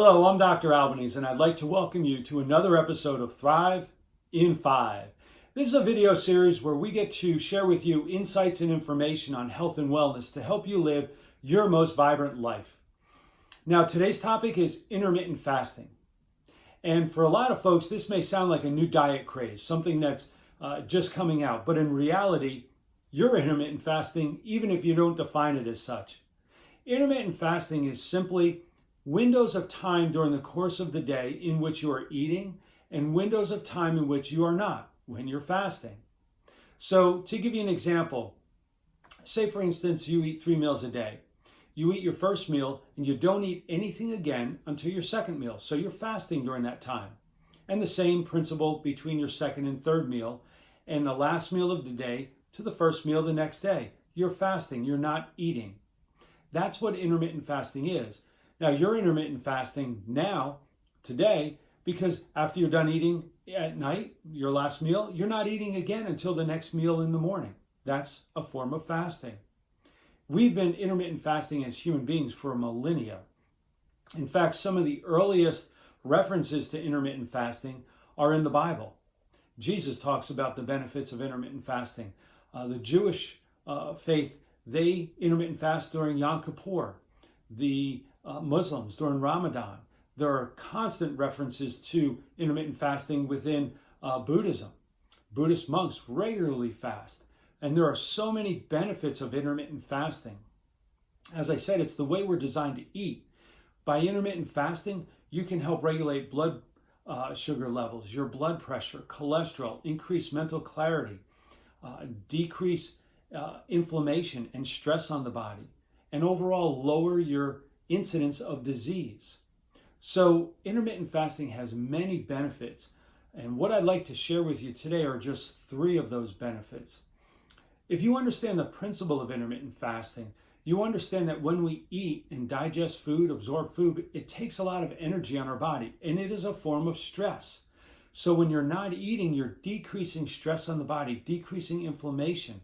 Hello, I'm Dr. Albanese, and I'd like to welcome you to another episode of Thrive in 5. This is a video series where we get to share with you insights and information on health and wellness to help you live your most vibrant life. Now, today's topic is intermittent fasting. And for a lot of folks, this may sound like a new diet craze, something that's just coming out. But in reality, you're intermittent fasting, even if you don't define it as such. Intermittent fasting is simply windows of time during the course of the day in which you are eating and windows of time in which you are not when you're fasting. So to give you an example, say for instance you eat 3 meals a day. You eat your first meal and you don't eat anything again until your second meal. So you're fasting during that time. And the same principle between your second and third meal and the last meal of the day to the first meal the next day. You're fasting, you're not eating. That's what intermittent fasting is. Now, you're intermittent fasting now, today, because after you're done eating at night, your last meal, you're not eating again until the next meal in the morning. That's a form of fasting. We've been intermittent fasting as human beings for millennia. In fact, some of the earliest references to intermittent fasting are in the Bible. Jesus talks about the benefits of intermittent fasting. The Jewish faith, they intermittent fast during Yom Kippur. The Muslims during Ramadan. There are constant references to intermittent fasting within Buddhism. Buddhist monks regularly fast. And there are so many benefits of intermittent fasting. As I said, it's the way we're designed to eat. By intermittent fasting, you can help regulate blood sugar levels, your blood pressure, cholesterol, increase mental clarity, decrease inflammation and stress on the body, and overall lower your incidence of disease. So intermittent fasting has many benefits, and what I'd like to share with you today are just 3 of those benefits. If you understand the principle of intermittent fasting, you understand that when we eat and digest food, absorb food, it takes a lot of energy on our body, and it is a form of stress. So when you're not eating, you're decreasing stress on the body, decreasing inflammation.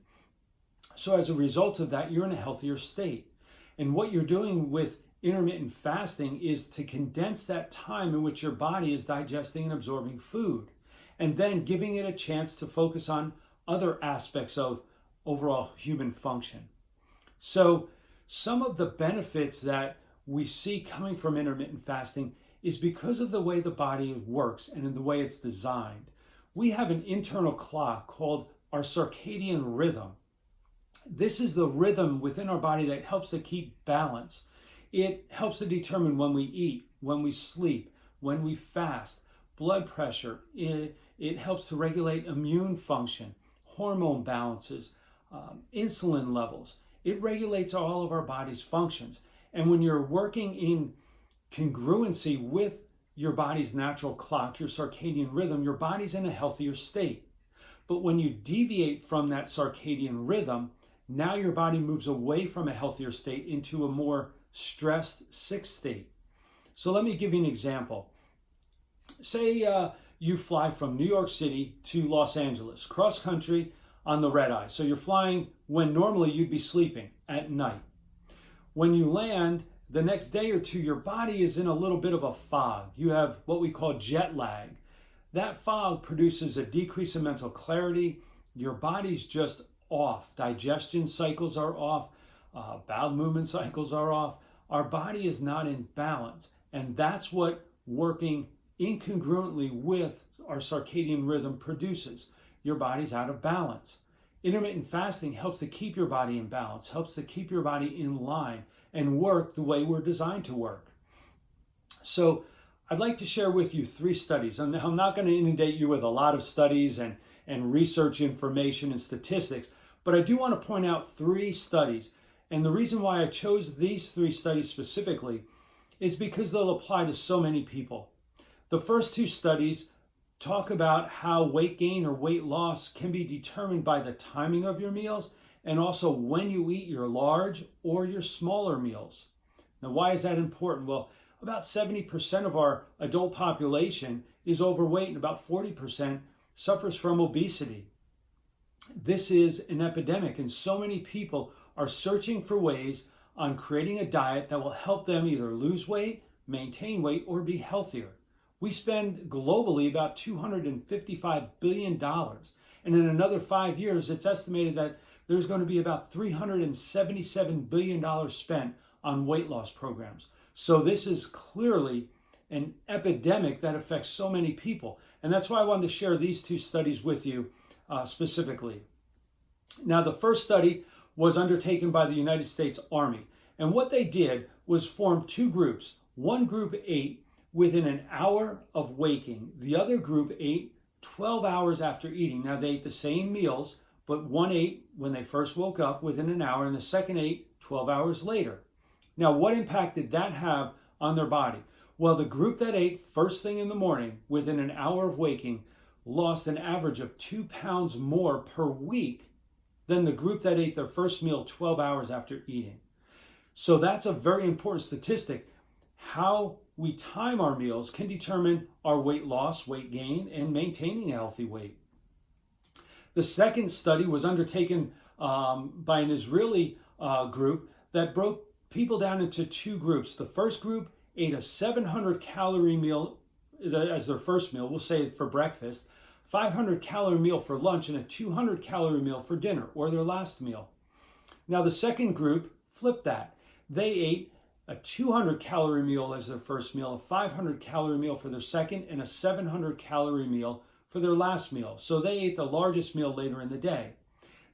So as a result of that, you're in a healthier state. And what you're doing with intermittent fasting is to condense that time in which your body is digesting and absorbing food, and then giving it a chance to focus on other aspects of overall human function. So some of the benefits that we see coming from intermittent fasting is because of the way the body works and in the way it's designed. We have an internal clock called our circadian rhythm. This is the rhythm within our body that helps to keep balance. It helps to determine when we eat, when we sleep, when we fast, blood pressure. It helps to regulate immune function, hormone balances, insulin levels. It regulates all of our body's functions. And when you're working in congruency with your body's natural clock, your circadian rhythm, your body's in a healthier state. But when you deviate from that circadian rhythm, now your body moves away from a healthier state into a more stressed, sick state. So let me give you an example. Say you fly from New York City to Los Angeles, cross country on the red eye. So you're flying when normally you'd be sleeping at night. When you land, the next day or two, your body is in a little bit of a fog. You have what we call jet lag. That fog produces a decrease in mental clarity. Your body's just off. Digestion cycles are off. Bowel movement cycles are off. Our body is not in balance. And that's what working incongruently with our circadian rhythm produces. Your body's out of balance. Intermittent fasting helps to keep your body in balance, helps to keep your body in line and work the way we're designed to work. So I'd like to share with you 3 studies. I'm not going to inundate you with a lot of studies and research information and statistics, but I do want to point out 3 studies. And the reason why I chose these 3 studies specifically is because they'll apply to so many people. The first 2 studies talk about how weight gain or weight loss can be determined by the timing of your meals and also when you eat your large or your smaller meals. Now, why is that important? Well, about 70% of our adult population is overweight and about 40% suffers from obesity. This is an epidemic, and so many people are searching for ways on creating a diet that will help them either lose weight, maintain weight or be healthier. We spend globally about $255 billion. And in another 5 years, it's estimated that there's going to be about $377 billion spent on weight loss programs. So this is clearly an epidemic that affects so many people. And that's why I wanted to share these two studies with you specifically. Now, the first study was undertaken by the United States Army. And what they did was form two groups. One group ate within an hour of waking. The other group ate 12 hours after eating. Now, they ate the same meals, but one ate when they first woke up within an hour, and the second ate 12 hours later. Now, what impact did that have on their body? Well, the group that ate first thing in the morning within an hour of waking lost an average of 2 pounds more per week than the group that ate their first meal 12 hours after eating. So that's a very important statistic. How we time our meals can determine our weight loss, weight gain, and maintaining a healthy weight. The second study was undertaken by an Israeli group that broke people down into two groups. The first group ate a 700-calorie meal as their first meal, we'll say for breakfast, 500-calorie meal for lunch, and a 200-calorie meal for dinner, or their last meal. Now, the second group flipped that. They ate a 200-calorie meal as their first meal, a 500-calorie meal for their second, and a 700-calorie meal for their last meal. So they ate the largest meal later in the day.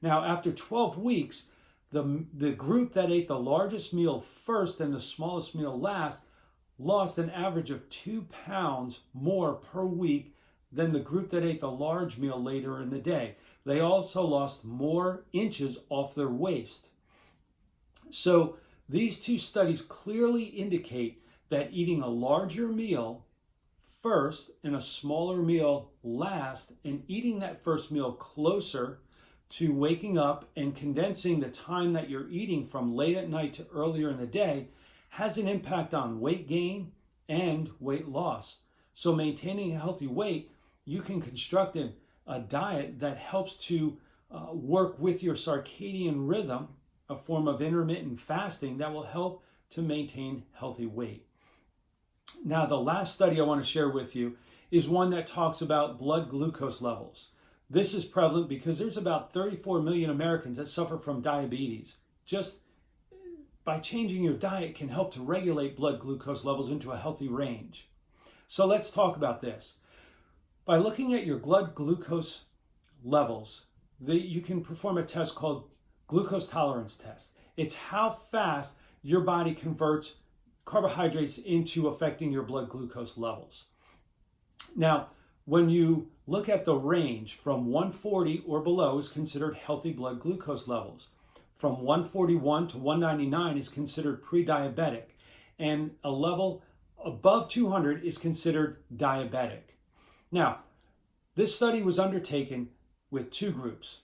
Now, after 12 weeks, the group that ate the largest meal first and the smallest meal last lost an average of 2 pounds more per week than the group that ate the large meal later in the day. They also lost more inches off their waist. So these two studies clearly indicate that eating a larger meal first and a smaller meal last, and eating that first meal closer to waking up and condensing the time that you're eating from late at night to earlier in the day has an impact on weight gain and weight loss. So maintaining a healthy weight, you can construct a diet that helps to work with your circadian rhythm, a form of intermittent fasting that will help to maintain healthy weight. Now, the last study I want to share with you is one that talks about blood glucose levels. This is prevalent because there's about 34 million Americans that suffer from diabetes. Just by changing your diet can help to regulate blood glucose levels into a healthy range. So let's talk about this. By looking at your blood glucose levels, you can perform a test called glucose tolerance test. It's how fast your body converts carbohydrates into affecting your blood glucose levels. Now, when you look at the range from 140 or below is considered healthy blood glucose levels. From 141 to 199 is considered pre-diabetic, and a level above 200 is considered diabetic. Now, this study was undertaken with two groups.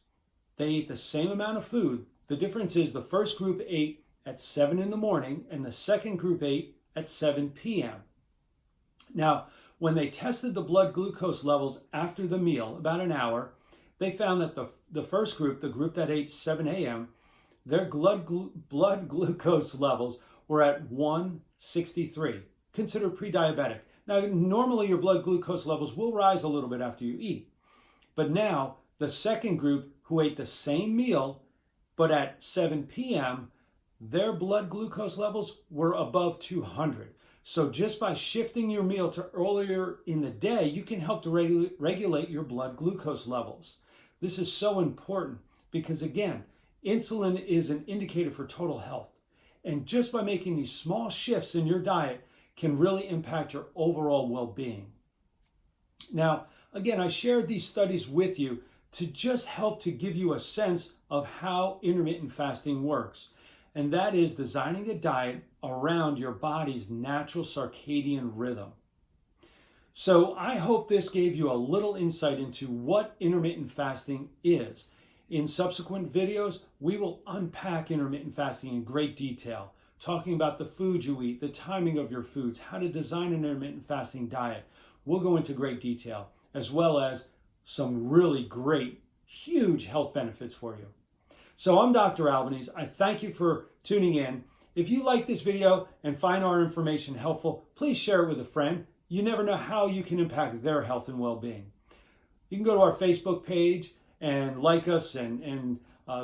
They ate the same amount of food. The difference is the first group ate at 7 in the morning and the second group ate at 7 p.m. Now, when they tested the blood glucose levels after the meal, about an hour, they found that the first group, the group that ate 7 a.m., their blood glucose levels were at 163, considered pre-diabetic. Now, normally your blood glucose levels will rise a little bit after you eat. But now, the second group who ate the same meal, but at 7 p.m., their blood glucose levels were above 200. So just by shifting your meal to earlier in the day, you can help to regulate your blood glucose levels. This is so important because, again, insulin is an indicator for total health. And just by making these small shifts in your diet can really impact your overall well-being. Now, again, I shared these studies with you to just help to give you a sense of how intermittent fasting works. And that is designing a diet around your body's natural circadian rhythm. So I hope this gave you a little insight into what intermittent fasting is. In subsequent videos, we will unpack intermittent fasting in great detail, talking about the food you eat, the timing of your foods, how to design an intermittent fasting diet. We'll go into great detail, as well as some really great, huge health benefits for you. So I'm Dr. Albanese. I thank you for tuning in. If you like this video and find our information helpful, please share it with a friend. You never know how you can impact their health and well-being. You can go to our Facebook page and like us and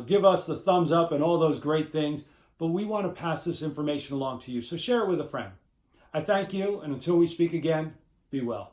give us the thumbs up and all those great things. But we want to pass this information along to you, so share it with a friend. I thank you, and until we speak again, be well.